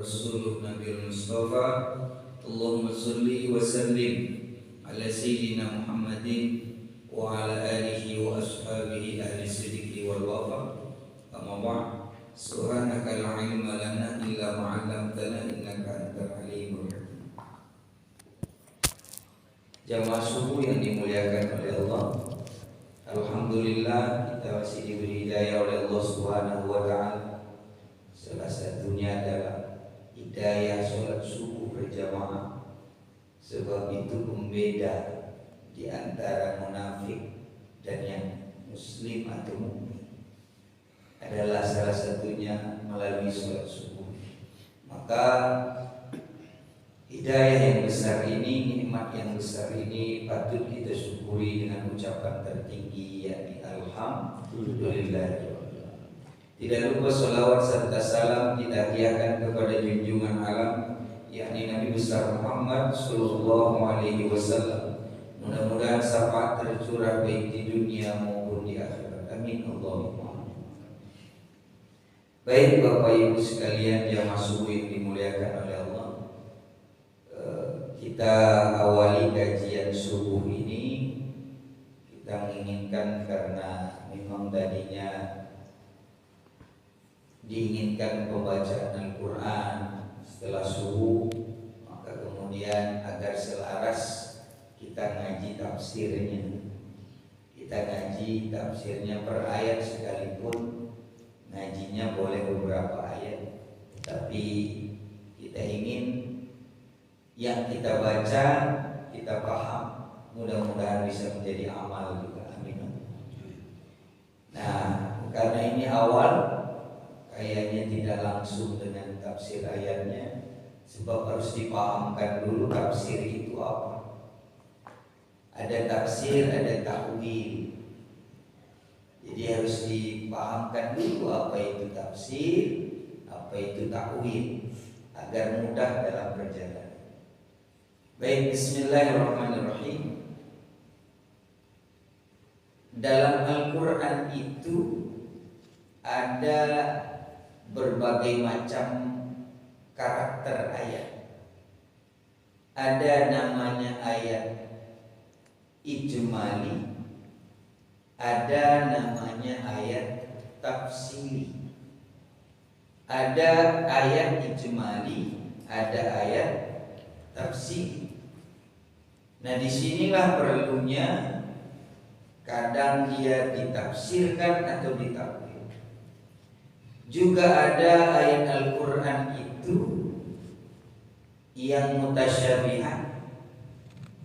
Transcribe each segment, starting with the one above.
rasuluh Nabi Mustafa. Allahumma salli wa sallim ala sayyidina Muhammadin wa ala alihi wa ashabihi ahli sidqi wal wafa. Amma ba'd. Subhanaka la ilma lana illa ma 'allamtana innaka antal alimul hakim. Jamaah subuh yang dimuliakan oleh Allah, alhamdulillah kita masih diberi hidayah oleh Allah Subhanahu wa taala. Salah satunya adalah hidayah sholat subuh berjamaah. Sebab itu pembeda di antara munafik dan yang muslim atau mukmin adalah salah satunya melalui sholat subuh. Maka hidayah yang besar ini, nikmat yang besar ini patut kita syukuri dengan ucapan tertinggi, yakni alhamdulillah. Tidak lupa salawat serta salam kita hadiahkan kepada junjungan alam, yakni Nabi besar Muhammad sallallahu alaihi wasallam. Mudah-mudahan syafaat tercurah baik di dunia maupun di akhirat. Amin Allahumma. Baik Bapak Ibu sekalian jamaah subuh yang dimuliakan oleh Allah, kita awali kajian subuh ini. Kita menginginkan karena memang tadinya diinginkan pembacaan Al-Quran setelah subuh, maka kemudian agar selaras kita ngaji tafsirnya. Kita ngaji tafsirnya per ayat sekalipun, ngajinya boleh beberapa ayat, tapi kita ingin yang kita baca kita paham, mudah-mudahan bisa menjadi amal juga. Amin. Nah, karena ini awal, kayaknya tidak langsung dengan tafsir ayatnya, sebab harus dipahamkan dulu tafsir itu apa. Ada tafsir, ada ta'wil. Jadi harus dipahamkan dulu apa itu tafsir, apa itu ta'wil, agar mudah dalam perjalanan. Baik, bismillahirrahmanirrahim. Dalam Al-Quran itu ada berbagai macam karakter ayat. Ada namanya ayat ijmali, ada namanya ayat tafsiri. Ada ayat ijmali, ada ayat tafsiri. Nah, disinilah perlunya kadang dia ditafsirkan atau ditakwil. Juga ada ayat Al-Quran itu yang mutasyabihat,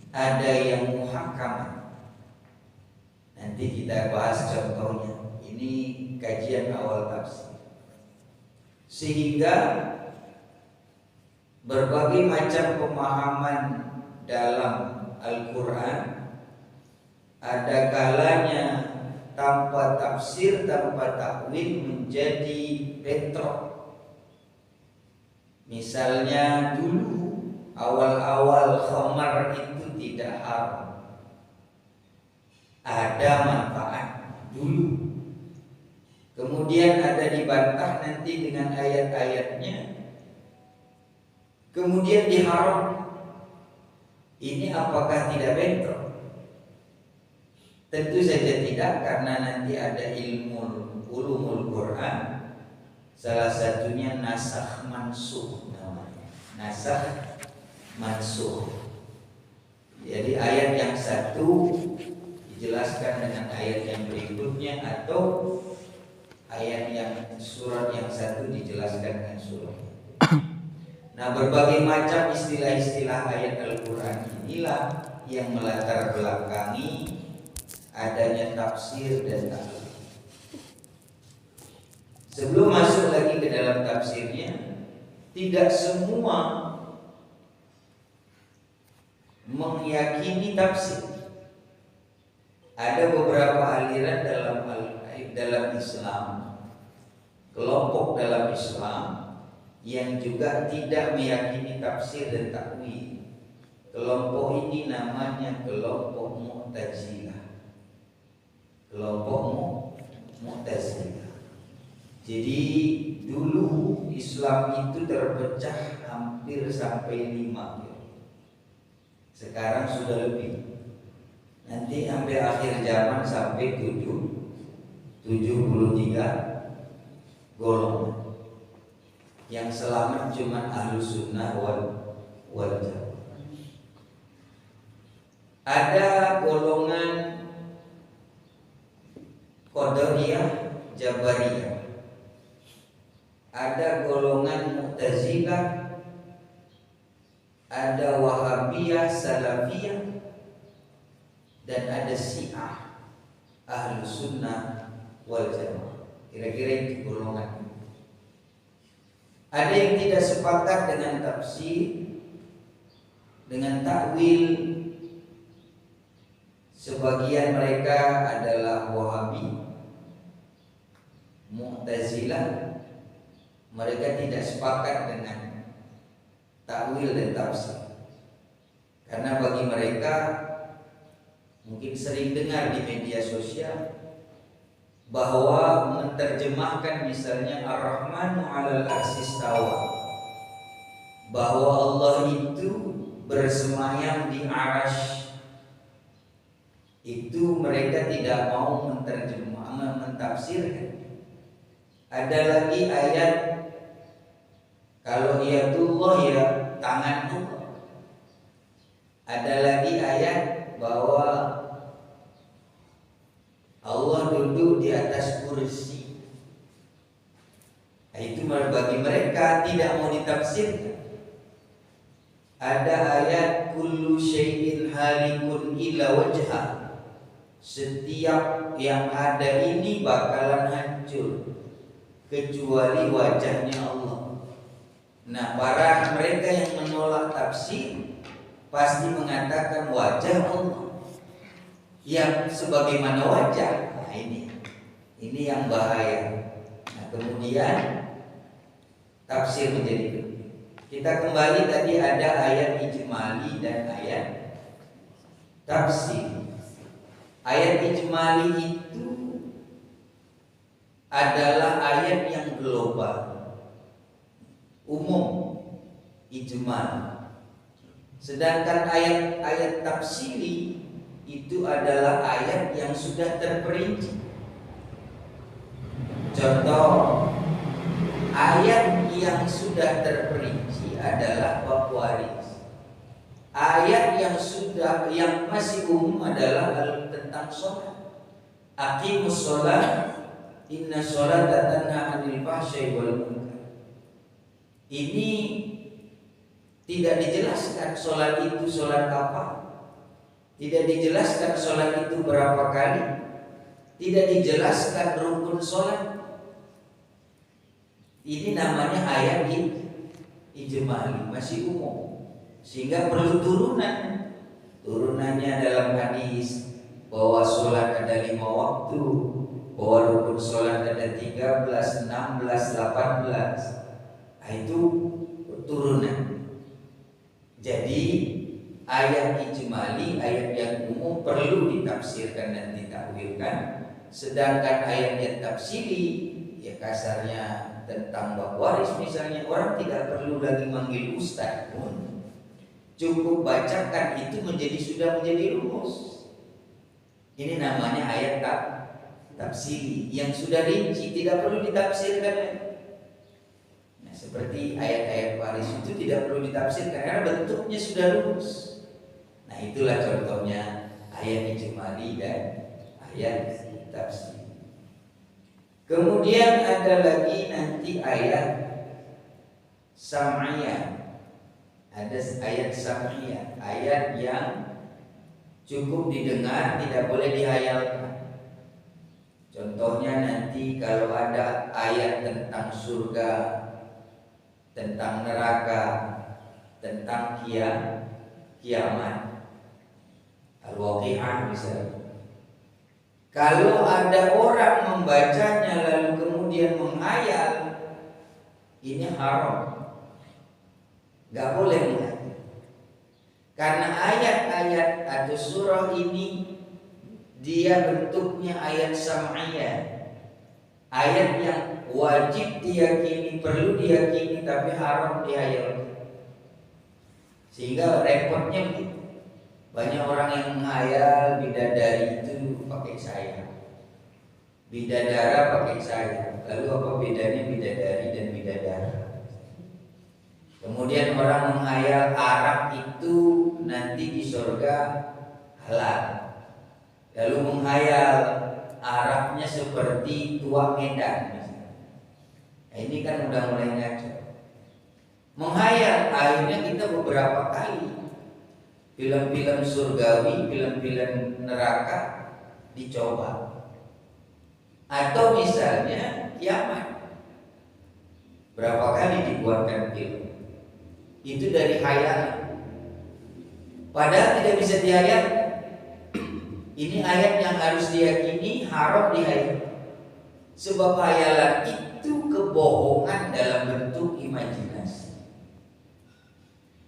ada yang muhakam. Nanti kita bahas contohnya. Ini kajian awal tafsir. Sehingga berbagai macam pemahaman dalam Al-Quran ada kalanya tanpa tafsir, tanpa takwil menjadi bentrok. Misalnya dulu awal-awal khamar itu tidak haram, ada manfaat dulu. Kemudian ada dibantah nanti dengan ayat-ayatnya, kemudian diharam. Ini apakah tidak bentrok? Tentu saja tidak, karena nanti ada ulumul Quran. Salah satunya nasakh mansukh namanya. Nasakh mansukh. Jadi ayat yang satu dijelaskan dengan ayat yang berikutnya, atau ayat yang surat yang satu dijelaskan dengan surat. Nah, berbagai macam istilah-istilah ayat Al-Quran inilah yang melatar belakangi adanya tafsir dan ta'wil. Sebelum masuk lagi ke dalam tafsirnya, tidak semua meyakini tafsir. Ada beberapa aliran dalam Islam, kelompok dalam Islam yang juga tidak meyakini tafsir dan takwil. Kelompok ini namanya kelompok Mu'tazilah. Kelompok Mu'tazilah. Jadi dulu Islam itu terpecah hampir sampai 5. Sekarang sudah lebih. Nanti sampai akhir zaman sampai 73 golongan. Yang selamat cuma Ahlus Sunnah wal Jamaah. Ada golongan Qadariyah, Jabariyah. Ada golongan Mu'tazilah, ada Wahabiyah, Salafiyah, dan ada Syiah, Ahlus Sunnah wal Jamaah. Kira-kira itu golongan. Ada yang tidak sepakat dengan tafsir, dengan takwil. Sebagian mereka adalah Wahabi, Mu'tazilah. Mereka tidak sepakat dengan takwil dan tafsir, karena bagi mereka, mungkin sering dengar di media sosial, bahwa menerjemahkan misalnya Ar-Rahmanu 'alal 'arsy istawa, bahwa Allah itu bersemayam di arasy, itu mereka tidak mau mentafsirkan. Ada lagi ayat, kalau yadullah ya tangan Allah. Ada lagi ayat bahwa Allah duduk di atas kursi. Nah, itu bagi mereka tidak mau ditafsirkan. Ada ayat kullu syai'in halikun illa wajha. Setiap yang ada ini bakalan hancur kecuali wajahnya Allah. Nah, para mereka yang menolak tafsir pasti mengatakan wajah Allah yang sebagaimana wajah. Nah, ini yang bahaya. Nah, kemudian tafsir menjadi penting. Kita kembali tadi ada ayat ijmali dan ayat tafsir. Ayat ijmali itu adalah ayat yang global, umum, ijmal. Sedangkan ayat-ayat tafsiri itu adalah ayat yang sudah terperinci. Contoh ayat yang sudah terperinci adalah bab waris. Ayat yang masih umum adalah tentang sholat. Aqimus sholat, inna sholata tanha 'anil fahsya'i wal munkar. Ini tidak dijelaskan sholat itu sholat apa. Tidak dijelaskan sholat itu berapa kali. Tidak dijelaskan rukun sholat. Ini namanya ayat ijmali, masih umum. Sehingga perlu turunan. Turunannya dalam hadis bahwa sholat ada 5 waktu, bahwa rukun sholat ada 13, 16, 18. Nah, itu turunan. Jadi ayat ijmali, ayat yang umum perlu ditafsirkan dan ditakwilkan. Sedangkan ayat yang tafsiri, ya kasarnya tentang bab waris misalnya, orang tidak perlu lagi manggil ustaz pun, cukup bacakan itu sudah menjadi rumus. Ini namanya ayat tafsiri yang sudah rinci, tidak perlu ditafsirkan lagi. Nah, seperti ayat-ayat waris itu tidak perlu ditafsirkan karena bentuknya sudah rumus. Nah, itulah contohnya ayat ijmali dan ayat tafsir. Kemudian ada lagi nanti ayat sam'iyah. Ada ayat sam'iyah, ayat yang cukup didengar, tidak boleh dihayalkan. Contohnya nanti kalau ada ayat tentang surga, tentang neraka, tentang kiamat, al-waqi'ah misalnya. Kalau ada orang membacanya lalu kemudian menghayal, ini haram. Gak boleh menghayal. Karena ayat-ayat atau surah ini dia bentuknya ayat sam'iyah. Ayat yang wajib diyakini, perlu diyakini, tapi haram dihayal. Sehingga repotnya begitu. Banyak orang yang menghayal bidadari itu pakai sayap, bidadara pakai sayap. Lalu apa bedanya bidadari dan bidadara? Kemudian orang menghayal Arab itu nanti di surga halal. Lalu menghayal Arabnya seperti tua Medan. Nah, ini kan udah mulai ngaco. Menghayal, akhirnya kita beberapa kali film-film surgawi, film-film neraka dicoba. Atau misalnya kiamat, berapa kali dibuatkan film. Itu dari khayal. Padahal tidak bisa dihayal. Ini ayat yang harus diyakini, haram dihayal. Sebab hayalan itu kebohongan dalam bentuk imajinasi.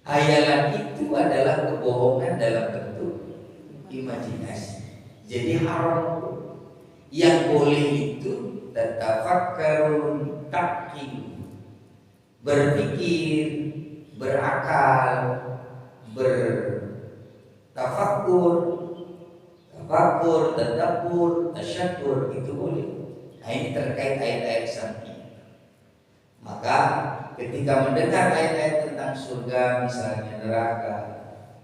Hayalan itu adalah kebohongan dalam bentuk imajinasi. Jadi haram. Yang boleh itu tatafakkarun taqil, berpikir, berakal, bertafakkur, tadabbur, tasyakkur, itu boleh. Nah, ini terkait ayat-ayat samping. Maka ketika mendengar ayat-ayat tentang surga, misalnya neraka,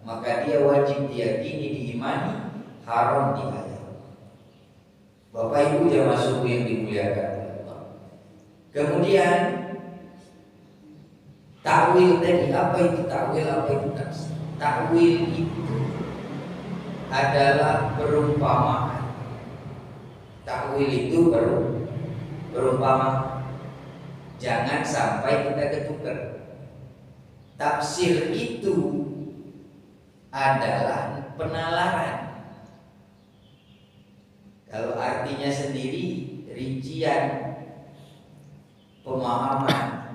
maka dia wajib diyakini, diimani, haram dihayal. Bapak Ibu jamaah subuh yang dimuliakan Allah. Kemudian takwil tadi, apa itu takwil, apa itu tafsir? Takwil itu adalah perumpamaan. Takwil itu perumpamaan. Jangan sampai kita ketukar. Tafsir itu adalah penalaran. Kalau artinya sendiri rincian pemahaman,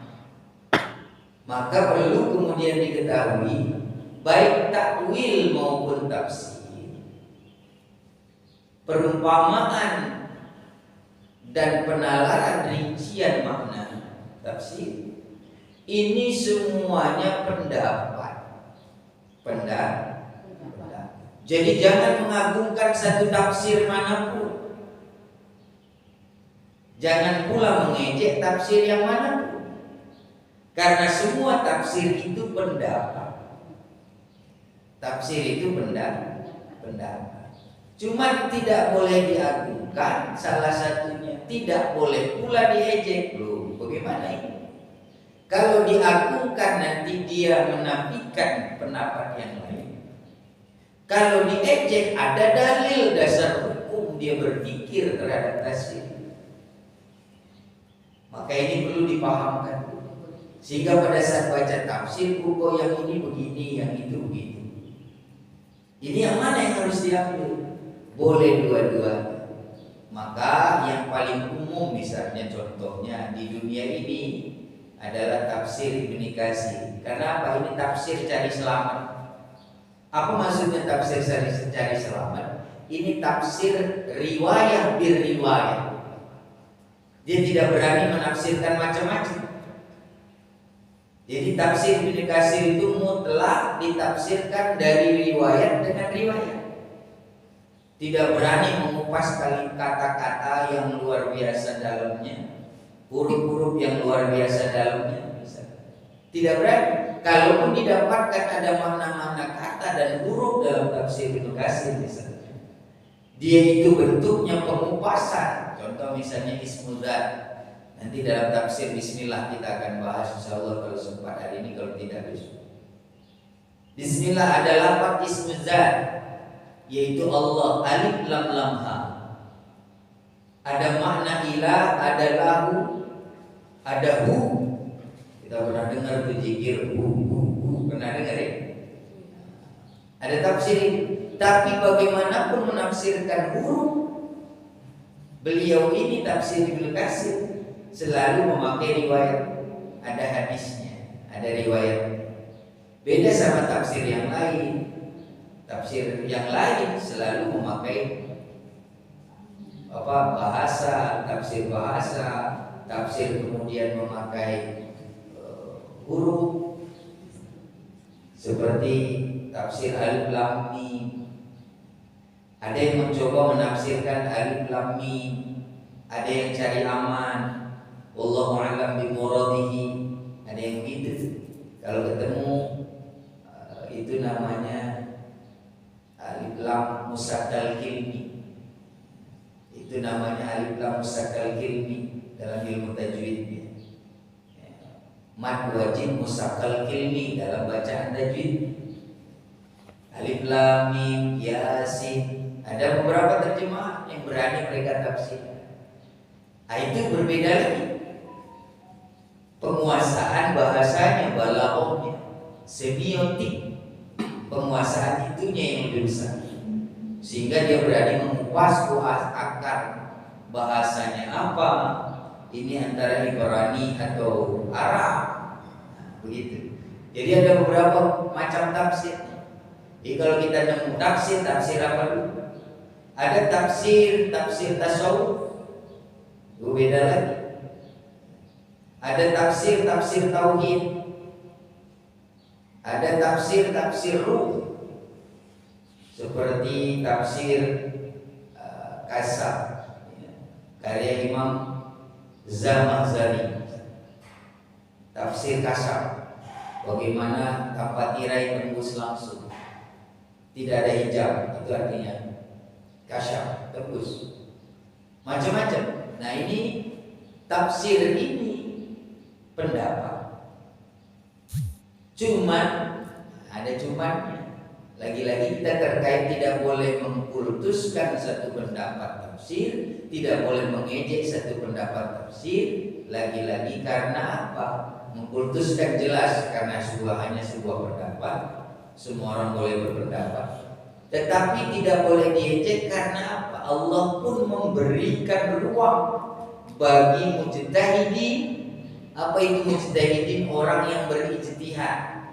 maka perlu kemudian diketahui baik takwil maupun tafsir, perumpamaan dan penalaran rincian makna tafsir ini semuanya pendapat. Jadi jangan mengagungkan satu tafsir manapun, jangan pula mengejek tafsir yang manapun, karena semua tafsir itu pendapat. Tafsir itu pendapat. Cuma tidak boleh diagungkan salah satunya, tidak boleh pula diejek. Loh, bagaimana ini? Kalau diagungkan nanti dia menafikan pendapat yang lain. Kalau diejek ada dalil dasar hukum dia berpikir terhadap tafsir. Maka ini perlu dipahamkan. Sehingga pada saat baca tafsir, kok yang ini begini, yang itu begitu. Ini yang mana yang harus diambil? Boleh dua-dua. Maka yang paling umum misalnya contohnya di dunia ini adalah tafsir Ibnu Katsir. Karena apa? Ini tafsir cari selamat. Apa maksudnya tafsir cari selamat? Ini tafsir riwayah bir-riwayah. Dia tidak berani menafsirkan macam-macam. Jadi tafsir Ibnu Katsir itu mutlak ditafsirkan dari riwayat dengan riwayat. Tidak berani mengupas kata-kata yang luar biasa dalamnya, huruf-huruf yang luar biasa dalamnya. Tidak berani. Kalaupun didapatkan ada makna-makna kata dan huruf dalam tafsir Ibnu Katsir misalnya, dia itu bentuknya pengupasan. Contoh misalnya ismul dzat. Nanti dalam tafsir Bismillah kita akan bahas insyaallah kalau sempat hari ini, kalau tidak besok. Bismillah ada lafaz ismul dzat, yaitu Allah, alif lam lam ha. Ada makna ilah, ada lahu, ada hu. Kita pernah dengar tuh zikir pernah dengar ya? Ada tafsir, tapi bagaimanapun menafsirkan huruf, beliau ini tafsir Ibnu Katsir selalu memakai riwayat, ada hadisnya, ada riwayat. Beda sama tafsir yang lain. Tafsir yang lain selalu memakai bahasa, tafsir bahasa, tafsir kemudian memakai huruf seperti tafsir alif lam mim. Ada yang mencoba menafsirkan alif lam mim, ada yang cari aman, wallahu a'lam bimuradihi, ada yang begitu. Kalau ketemu itu namanya alif lam musakkal kilmi. Itu namanya alif lam musakkal kilmi dalam ilmu tajwidnya. Mad wajib musakkal kilmi dalam bacaan tajwid. Alif lam mim yasin. Ada beberapa terjemahan yang berani mereka tafsir. Itu berbeda lagi. Penguasaan bahasanya, balaghahnya, semiotik, penguasaan itunya yang lebih besar. Sehingga dia berani mengupas akar bahasanya apa. Ini antara Ibrani atau Arab. Begitu. Jadi ada beberapa macam tafsir. Jadi kalau kita nemu tafsir apa dulu? Ada tafsir tasawuf, beda lagi. Ada tafsir tauhid, ada tafsir ruh, seperti tafsir Kasab, karya Imam Zamakhsyari. Tafsir Kasab, bagaimana tanpa tirai tembus langsung, tidak ada hijab, itu artinya kasyaf, tembus, macam-macam. Nah ini tafsir ini pendapat. Cuman ada cumannya. Lagi-lagi kita terkait tidak boleh mengkultuskan satu pendapat tafsir, tidak boleh mengejek satu pendapat tafsir. Lagi-lagi karena apa? Mengkultuskan jelas karena hanya sebuah pendapat, semua orang boleh berpendapat. Tetapi tidak boleh diejek karena apa? Allah pun memberikan ruang bagi mujtahidin. Apa itu mujtahidin? Orang yang berijtihad,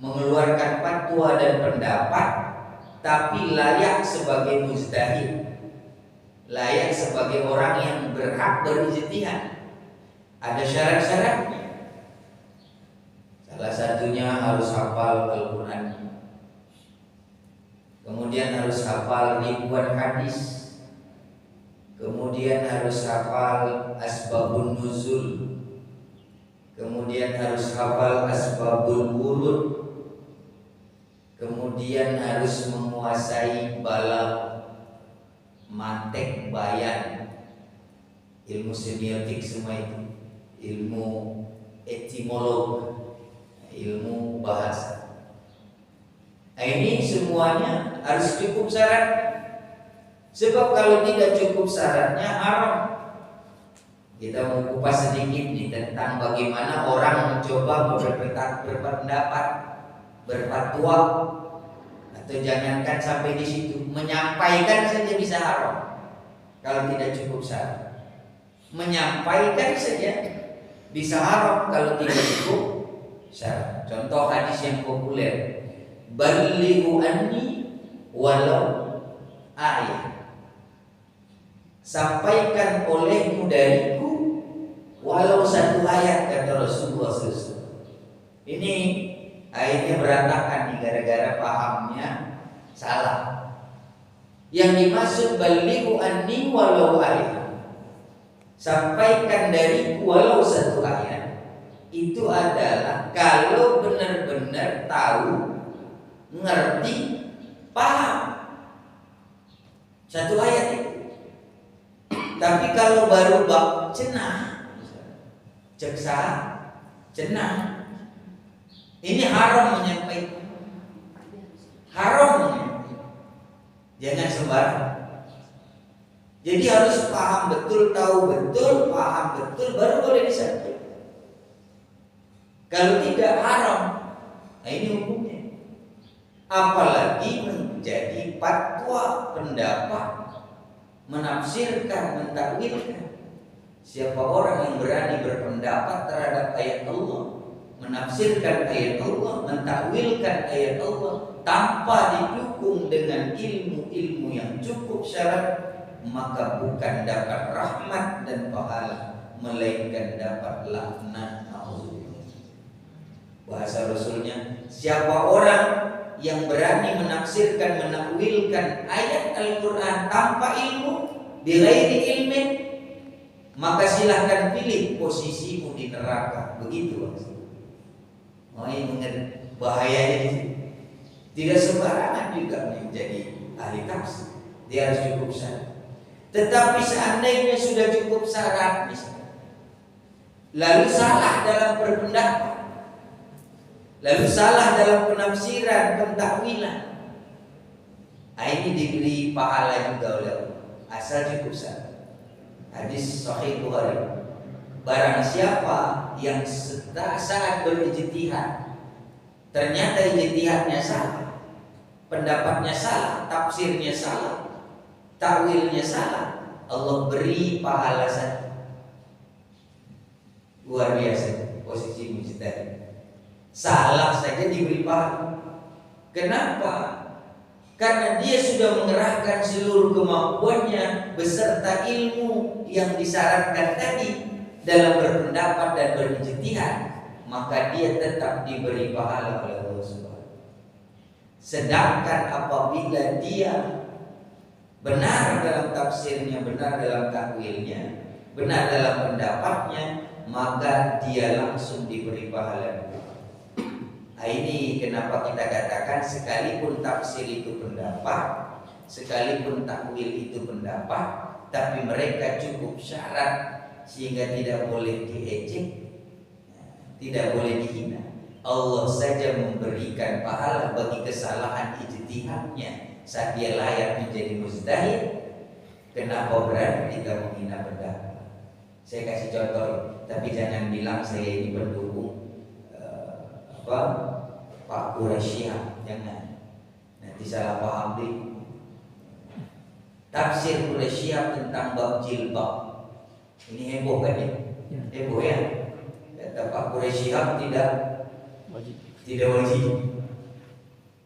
mengeluarkan fatwa dan pendapat, tapi layak sebagai mujtahid, layak sebagai orang yang berhak berijtihad. Ada syarat-syaratnya. Salah satunya harus hafal Al-Quran, kemudian harus hafal ribuan hadis, kemudian harus hafal asbabun nuzul, kemudian harus hafal asbabul wurud, kemudian harus menguasai balagh, mantek, bayan, ilmu semiotik, semua itu, ilmu etimolog, ilmu bahasa. Nah, ini semuanya harus cukup syarat. Sebab kalau tidak cukup syaratnya haram. Kita mau kupas sedikit nih tentang bagaimana orang mencoba berpendapat, berfatwa, atau jangankan sampai di situ, menyampaikan saja bisa haram kalau tidak cukup syarat. Menyampaikan saja bisa haram kalau tidak cukup syarat. Contoh hadis yang populer, balighu anni walau ayat. Sampaikan olehmu dariku walau satu ayat, kata Rasulullah SAW. Ini ayatnya berantakan nih gara-gara pahamnya salah. Yang dimaksud balighu anni walau ayat, sampaikan dariku walau satu ayat, itu adalah kalau benar-benar tahu, ngerti, paham satu ayat itu. Tapi kalau baru bab cenah, ceksa, cenah, ini haram menyampaikan, haram menyampaikan. Jangan sembarang. Jadi harus paham betul, tahu betul, paham betul, baru boleh disampaikan. Kalau tidak haram. Nah ini hukumnya. Apalagi menjadi fatwa, pendapat, menafsirkan, mentakwilkan. Siapa orang yang berani berpendapat terhadap ayat Allah, menafsirkan ayat Allah, mentakwilkan ayat Allah tanpa didukung dengan ilmu-ilmu yang cukup syarat, maka bukan dapat rahmat dan pahala, melainkan dapat laknat. Bahasa Rasulnya, siapa orang yang berani menafsirkan, menakwilkan ayat Al-Quran tanpa ilmu, bighairi ilmin, maka silahkan pilih posisimu di neraka. Begitu maksudnya. Oh, ini bahayanya di sini. Tidak sembarangan juga menjadi ahli tafsir. Dia harus cukup syarat. Tetapi seandainya sudah cukup syarat misalnya, lalu salah dalam berpendapat, lalu salah dalam penafsiran, pentakwilan, ini diberi pahala juga oleh Allah, asal cukup syarat. Hadis Sahih Bukhari, barang siapa yang saat berijtihad ternyata ijtihadnya salah, pendapatnya salah, tafsirnya salah, takwilnya salah, Allah beri pahala satu. Luar biasa posisi mujtahid. Salah saja diberi pahala. Kenapa? Karena dia sudah mengerahkan seluruh kemampuannya beserta ilmu yang disyaratkan tadi dalam berpendapat dan berijtihad, maka dia tetap diberi pahala oleh Allah Subhanahu. Sedangkan apabila dia benar dalam tafsirnya, benar dalam takwilnya, benar dalam pendapatnya, maka dia langsung diberi pahala. Ini kenapa kita katakan sekalipun tafsir itu pendapat, sekalipun takwil itu pendapat, tapi mereka cukup syarat sehingga tidak boleh diejek, tidak boleh dihina. Allah saja memberikan pahala bagi kesalahan ijtihadnya saat dia layak menjadi mujtahid. Kenapa berani kita menghina pendapat? Saya kasih contoh, tapi jangan bilang saya ini pendukung Pak Quraisyah, jangan, nanti salah paham deh. Tafsir Quraisyah tentang bab jilbab ini heboh kan ya? Heboh ya. Kata Pak Quraisyah tidak wajib.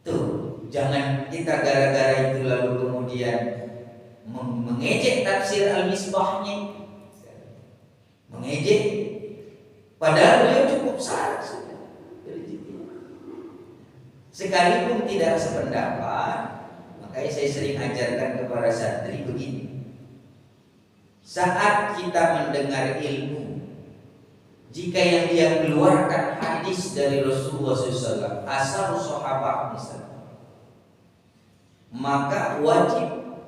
Tuh, jangan kita gara-gara itu lalu kemudian mengejek tafsir Al-Misbahnya, mengejek, padahal beliau cukup syarat. Sekalipun tidak sependapat, makanya saya sering ajarkan kepada santri begini. Saat kita mendengar ilmu, jika yang dia keluarkan hadis dari Rasulullah SAW, asal sahabat misalnya, maka wajib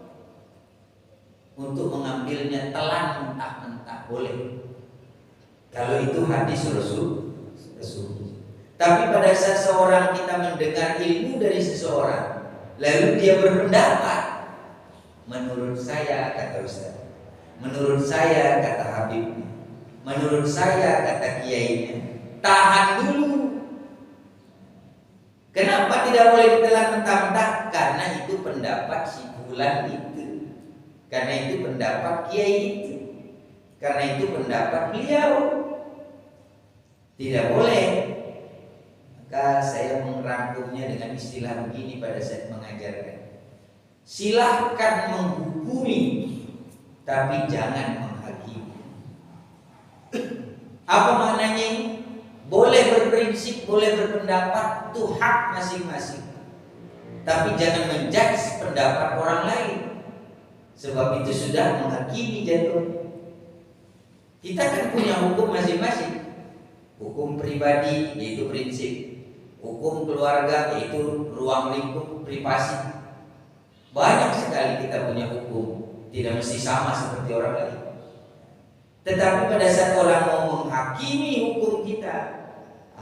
untuk mengambilnya telan mentah-mentah, boleh. Kalau itu hadis Rasul. Tapi pada saat seorang kita mendengar ilmu dari seseorang, lalu dia berpendapat, menurut saya kata Ustaz, menurut saya kata Habibnya, menurut saya kata kiainya, tahan dulu. Kenapa tidak boleh ditelan mentah-mentah? Karena itu pendapat si fulan itu, karena itu pendapat kiai itu, karena itu pendapat beliau. Tidak boleh. Maka saya merangkumnya dengan istilah begini pada saat mengajarkan. Silahkan menghukumi, tapi jangan menghakimi. Apa maknanya ini? Boleh berprinsip, boleh berpendapat, itu hak masing-masing. Tapi jangan menjudge pendapat orang lain, sebab itu sudah menghakimi jatuh. Kita kan punya hukum masing-masing. Hukum pribadi yaitu prinsip, hukum keluarga yaitu ruang lingkup privasi. Banyak sekali kita punya hukum, tidak mesti sama seperti orang lain. Tetapi pada saat orang mau menghakimi hukum kita,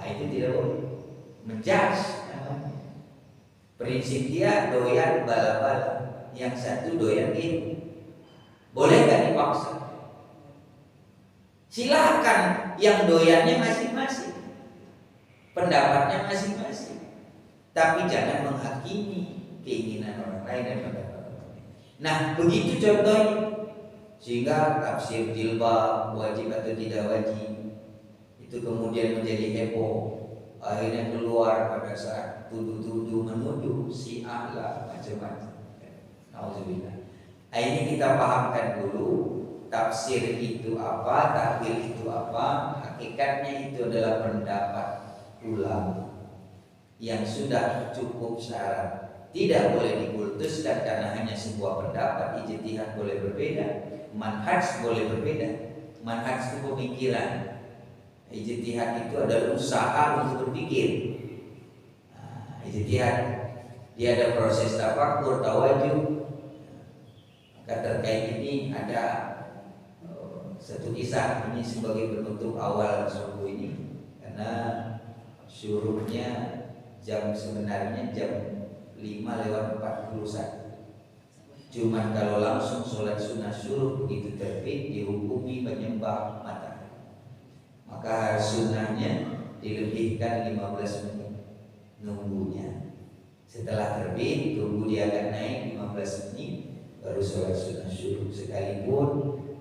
itu tidak boleh menjudge. Prinsip dia doyan bala-bala, yang satu doyan ini. Boleh gak dipaksa? Silahkan, yang doyannya masing-masing, pendapatnya masing-masing, tapi jangan menghakimi keinginan orang lain dan pendapat orang lain. Nah, begitu contohnya. Sehingga tafsir jilbab wajib atau tidak wajib itu kemudian menjadi heboh. Akhirnya keluar pada saat tuduh-tuduh menuduh si ahla macam-macam. Nauzubillah. Ini kita pahamkan dulu tafsir itu apa, takwil itu apa, hakikatnya itu adalah pendapat ulama yang sudah cukup syarat, tidak boleh dikultuskan karena hanya sebuah pendapat. Ijtihad boleh berbeda, manhaj boleh berbeda. Manhaj itu pemikiran, ijtihad itu adalah usaha untuk berpikir. Ijtihad dia ada proses tafakkur, tawajuh. Maka terkait ini ada satu kisah, ini sebagai penutup awal subuh ini, karena syuruhnya sebenarnya jam 5:41. Cuman kalau langsung sholat sunnah syuruh begitu terbit dihukumi penyembah matahari, maka sunnahnya dilebihkan 15 menit nunggunya. Setelah terbit tunggu dia akan naik 15 menit baru sholat sunnah syuruh. Sekalipun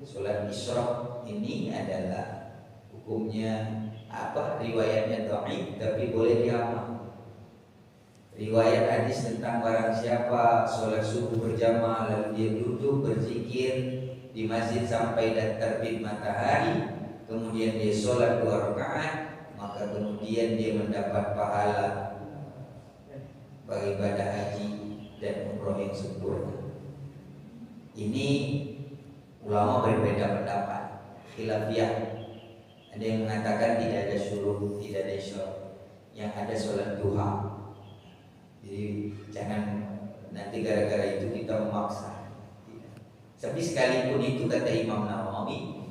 sholat isyraq ini adalah hukumnya riwayatnya dhaif tapi boleh diamal. Riwayat hadis tentang barang siapa sholat subuh berjamaah lalu dia duduk berzikir di masjid sampai dan terbit matahari, kemudian dia sholat 2 rakaat, maka kemudian dia mendapat pahala bagi ibadah haji dan umroh yang sempurna. Ini ulama berbeda pendapat, khilafiyah. Ada yang mengatakan tidak ada syuruh, tidak ada isyraq, yang ada sholat duha. Jadi jangan nanti gara-gara itu kita memaksa. Tapi sekalipun itu kata Imam Nawawi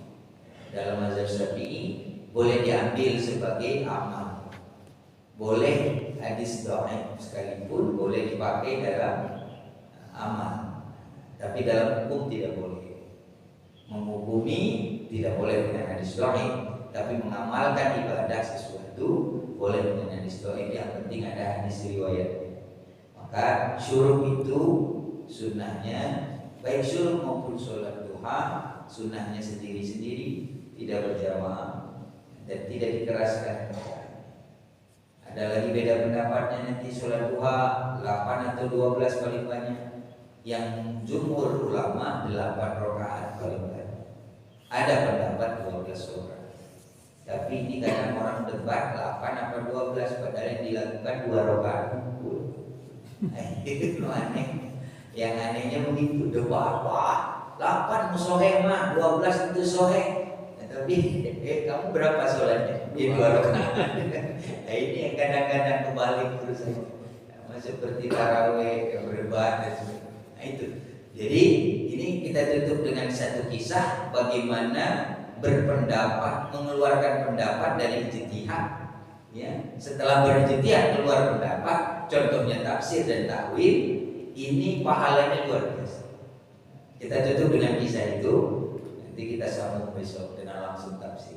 dalam mazhab Syafi'i boleh diambil sebagai amal. Boleh hadis dhaif sekalipun boleh dipakai dalam amal. Tapi dalam hukum tidak boleh. Menghukumi tidak boleh dengan hadis dhaif, tapi mengamalkan ibadah sesuatu boleh dengan hadis dhaif. Yang penting ada hadis riwayat. Maka syuruh itu sunnahnya baik syuruh maupun sholat duha sunnahnya sendiri-sendiri, tidak berjamaah dan tidak dikeraskan. Ada lagi beda pendapatnya nanti sholat duha 8 atau 12 paling banyak. Yang jumhur ulama 8 rakaat paling banyak. Ada pendapat 12 rakaat. Tapi ini kadang orang debat 8 atau 12 padahal yang dilakukan 2 rakaat. Itu aneh. Yang anehnya begitu, debat 8 soheh mah, 12 itu soheh. Tapi kamu berapa sholatnya? 2 rakaat. Nah, ini yang kadang-kadang kebalik terus. Seperti tarawih yang berdebat dan sebagainya. Nah itu. Jadi ini kita tutup dengan satu kisah bagaimana berpendapat, mengeluarkan pendapat dari ijtihad. Ya, setelah berijtihad keluar pendapat, contohnya tafsir dan takwil, ini pahalanya luar biasa. Kita tutup dengan kisah itu, nanti kita sambung besok dengan langsung tafsir.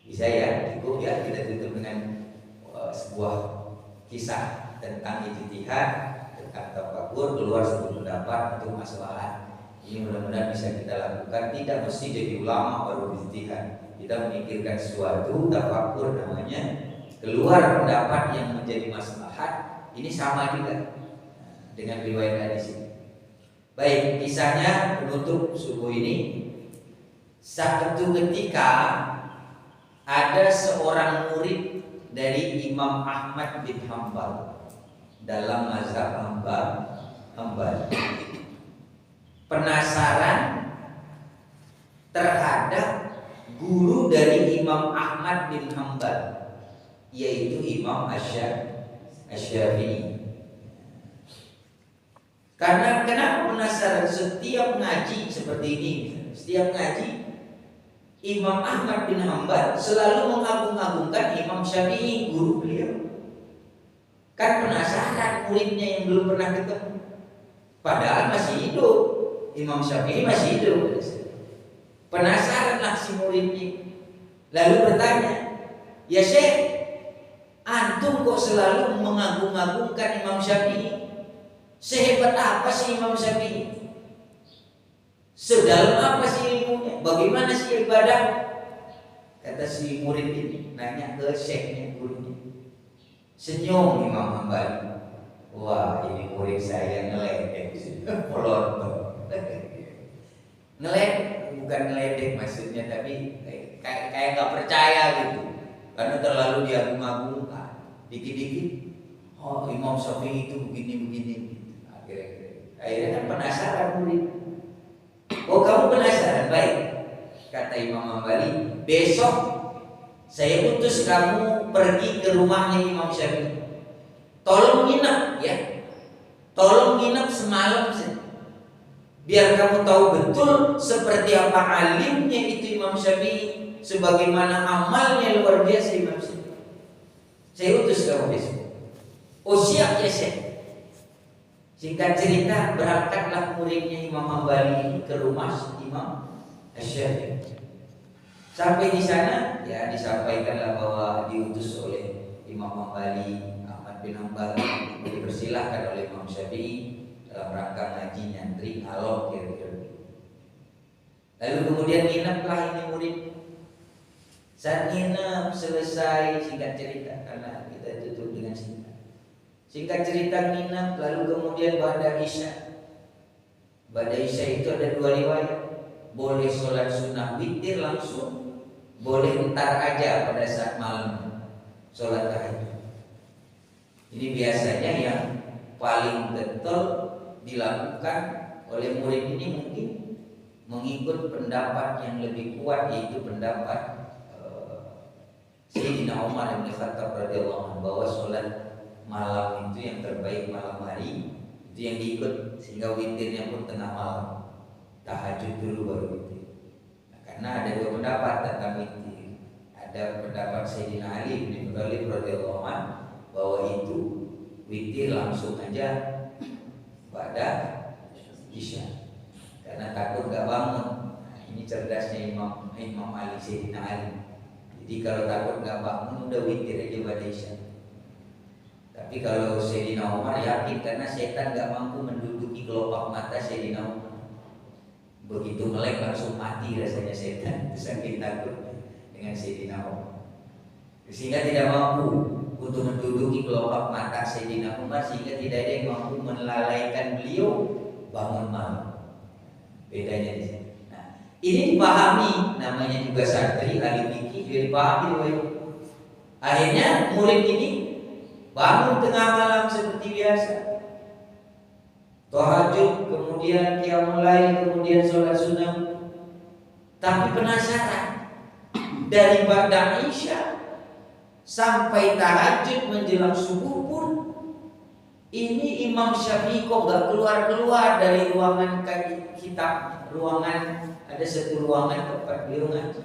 Bisa ya, cukup ya kita tutup dengan sebuah kisah tentang ijtihad, tentang tafakur, keluar satu pendapat untuk masalah. Ini mudah-mudahan bisa kita lakukan. Tidak mesti jadi ulama baru ijtihad. Kita memikirkan sesuatu, tafakur namanya. Keluar pendapat yang menjadi maslahat, ini sama juga dengan riwayat hadis ini. Baik, kisahnya penutup subuh ini. Satu ketika ada seorang murid dari Imam Ahmad bin Hanbal dalam mazhab Hanbal penasaran terhadap guru dari Imam Ahmad bin Hanbal, yaitu Imam Asy-Syafi'i. Karena kenapa penasaran? Setiap ngaji seperti ini, setiap ngaji Imam Ahmad bin Hanbal selalu mengagung-agungkan Imam Syafi'i, guru beliau. Kan penasaran muridnya yang belum pernah ketemu, padahal masih hidup. Imam Syafi'i masih hidup. Penasaranlah si muridnya, lalu bertanya, "Ya Syekh, antum kok selalu mengagung-agungkan Imam Syafi'i? Sehebat apa sih Imam Syafi'i? Sedalam apa sih ilmunya? Bagaimana sih ibadah?" Kata si murid ini, nanya ke syekhnya, gurunya. Senyum Imam Hanbali. Wah, ini murid saya ngeledek, pelonto. Ngeledek bukan ngeledek maksudnya, tapi kayak nggak percaya gitu, karena terlalu diagung-agungkan. Dikit-dikit, oh Imam Syafi'i itu begini-begini. Akhirnya kan penasaran murid. Oh kamu penasaran, baik. Kata Imam Hambali, besok saya utus kamu pergi ke rumahnya Imam Syafi'i. Tolong nginep ya, tolong nginep semalam saja. Biar kamu tahu betul seperti apa alimnya itu Imam Syafi'i, sebagaimana amalnya luar biasa Imam Syafi'i. Saya utus kamu besok. Oh siap ya Syekh. Singkat cerita, berangkatlah muridnya Imam Hambali ke rumah Imam Syafi'i. Sampai di sana, ya disampaikanlah bahwa diutus oleh Imam Hambali Ahmad bin Hanbal, dipersilahkan oleh Imam Syafi'i dalam rangka ngaji nyantri ngalor kira-kira. Lalu kemudian ngineplah ini murid. Saat nginep selesai, singkat cerita karena kita tutup dengan singkat. Singkat cerita nginep, lalu kemudian ba'da Isya. Ba'da Isya itu ada dua riwayat. Boleh sholat sunnah witir langsung, boleh entar aja pada saat malam sholat tahajud. Ini biasanya yang paling getol dilakukan oleh murid ini mungkin mengikut pendapat yang lebih kuat, yaitu pendapat Sayyidina Umar bin Khattab radhiyallahu anhu, bahwa sholat malam itu yang terbaik malam hari itu yang diikut, sehingga witirnya pun tengah malam, tahajud dulu baru witir. Nah, karena ada dua pendapat tentang witir. Ada pendapat Sayyidina Ali bin Abi Thalib radhiyallahu anhu bahwa itu witir langsung aja pada Isya, karena takut gak bangun. Nah, ini cerdasnya Imam Ali, Sayyidina Ali. Jadi kalau takut gak bangun udah witir aja pada Isya. Tapi kalau Sayyidina Umar yakin, karena setan gak mampu menduduki kelopak mata Sayyidina Umar. Begitu melek langsung mati rasanya setan, saking takut dengan Sayyidina Umar, sehingga tidak mampu untuk menduduki kelopak mata Sayyidina Umar, sehingga tidak ada yang mampu melalaikan beliau bangun malam. Bedanya di sini. Nah, ini dipahami, namanya juga santri ahli fikih, juga dipahami oleh. Akhirnya murid ini bangun tengah malam seperti biasa, tahajud, kemudian qiyamul lail, kemudian sholat sunnah. Tapi penasaran, dari ba'da Isya sampai tahajud menjelang subuh pun ini Imam Syafi'i kok gak keluar-keluar dari ruangan kitab. Ruangan, ada satu ruangan tempat beliau ngaji.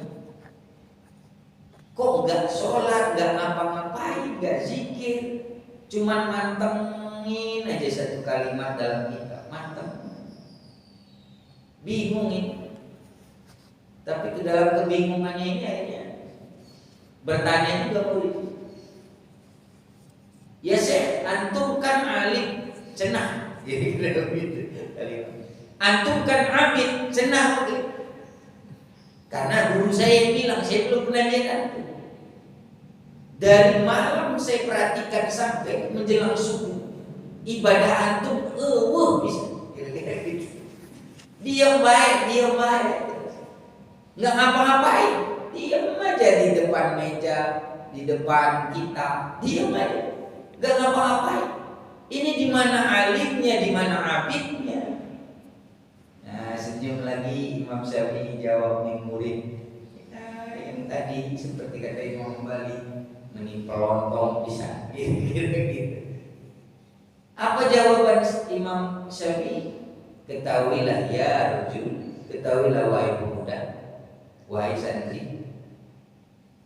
Kok gak sholat, gak ngapa-ngapain, gak zikir, cuman mantengin aja satu kalimat dalam kitab, manteng. Bingung ini. Tapi ke dalam kebingungannya ini akhirnya bertanya juga murid. Ya Syekh, antum kan alim cenah. Jadi gitu. Antum kan abid cenah. Karena guru saya bilang, saya belum pernah lihat antum. Dari malam saya perhatikan sampai menjelang subuh, ibadah antum bisa. Diam baik, nggak ngapa-ngapain, diam aja di depan meja, di depan kitab, diam aja, nggak ngapa-ngapain. Ini di mana alimnya, di mana abidnya? Nah, senyum lagi Imam Syafi'i jawab nih murid. Yang tadi seperti kata Imam Hambali, menimpa lontong bisa. Gitu. Apa jawaban Imam Syafi'i? Ketahuilah ya rujul, ketahuilah wahai pemuda, wahai santri,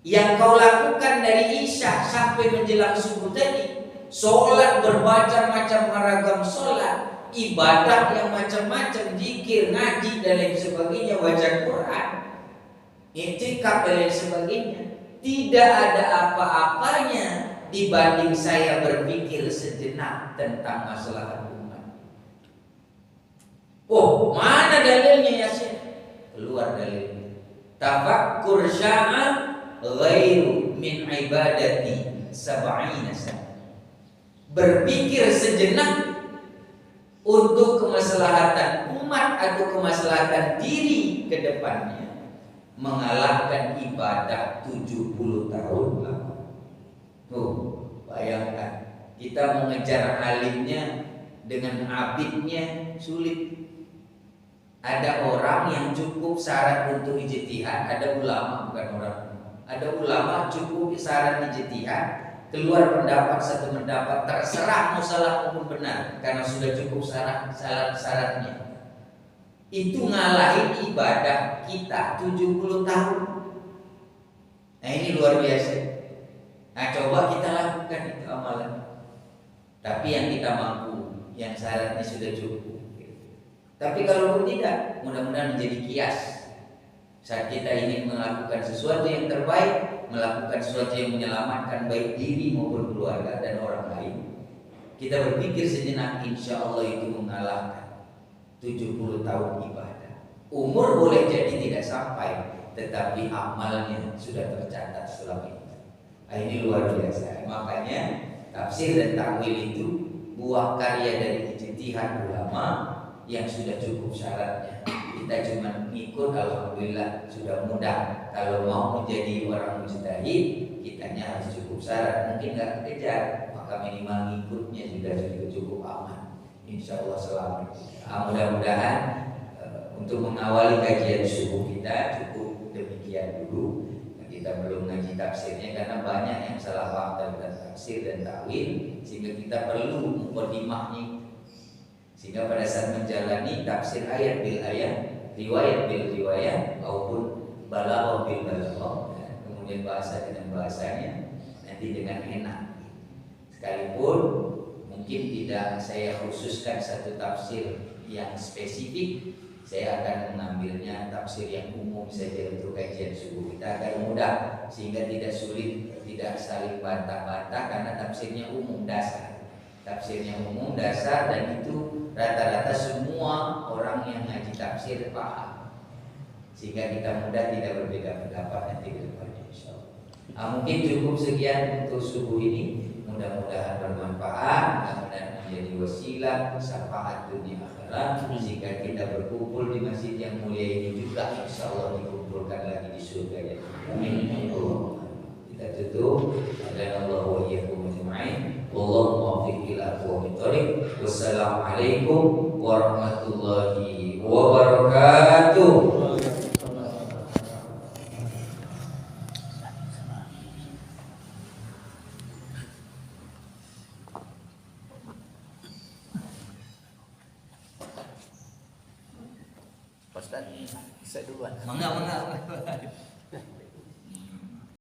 yang kau lakukan dari Isya sampai menjelang subuh tadi, sholat bermacam-macam ragam sholat, ibadah yang macam-macam, zikir, ngaji dan lain sebagainya, baca Quran, i'tikaf dan lain sebagainya, tidak ada apa-apanya dibanding saya berpikir sejenak tentang masalah umat. Oh, mana dalilnya ya Syekh? Keluar dalilnya. Tafakkur sya'a ghairu min ibadati sab'ina sana. Berpikir sejenak untuk kemaslahatan umat atau kemaslahatan diri ke depannya mengalahkan ibadah 70 tahun lama. Tuh, bayangkan kita mengejar alimnya dengan abidnya sulit. Ada orang yang cukup syarat untuk ijtihad, ada ulama bukan orang. Ada ulama cukup syarat ijtihad, keluar pendapat satu pendapat terserah mau salah maupun benar karena sudah cukup syaratnya. Itu ngalahin ibadah kita 70 tahun. Nah ini luar biasa. Nah coba kita lakukan itu amalan. Tapi yang kita mampu, yang syaratnya sudah cukup. Tapi kalau tidak, mudah-mudahan menjadi kias. Saat kita ingin melakukan sesuatu yang terbaik, melakukan sesuatu yang menyelamatkan baik diri maupun keluarga dan orang lain, kita berpikir sejenak, insya Allah itu mengalahkan 70 tahun ibadah. Umur boleh jadi tidak sampai, tetapi amalnya sudah tercatat selama itu. Ini luar biasa. Makanya tafsir dan takwil itu buah karya dari ijtihad ulama yang sudah cukup syaratnya. Kita cuma ikut, alhamdulillah sudah mudah. Kalau mau menjadi orang mujtahid, kitanya harus cukup syarat. Mungkin nggak kejar, maka minimal ngikutnya juga cukup aman. Insya Allah selamat. Mudah-mudahan untuk mengawali kajian subuh kita cukup demikian dulu. Kita belum ngaji tafsirnya karena banyak yang salah paham tentang tafsir dan takwil, sehingga kita perlu mukadimahnya. Sehingga pada saat menjalani tafsir ayat bil ayat, riwayat bil riwayat maupun balaghah bil balaghah, kemudian bahasa dengan bahasanya, nanti dengan enak. Sekalipun mungkin tidak saya khususkan satu tafsir yang spesifik, saya akan mengambilnya tafsir yang umum saja untuk kajian subuh kita agar mudah, sehingga tidak sulit, tidak saling bantah-bantah karena tafsirnya umum dasar. Tafsirnya umum dasar dan itu rata-rata semua orang yang ngaji tafsir paham, sehingga kita mudah tidak berbeda pendapat nanti ke depannya insyaallah. Mungkin cukup sekian untuk subuh ini. Mudah-mudahan bermanfaat, mudah-mudahan menjadi wasilah syafaat dunia akhirat, sehingga kita berkumpul di masjid yang mulia ini juga insyaallah dikumpulkan lagi di surga ya. Amin. Kita tutup. Alhamdulillah wa iyyakum ajma'in. Wallahu muwaffiq ila aqwamit thoriq. Wassalamualaikum warahmatullahi wabarakatuh. Ustaz, saya duluan. Mangga.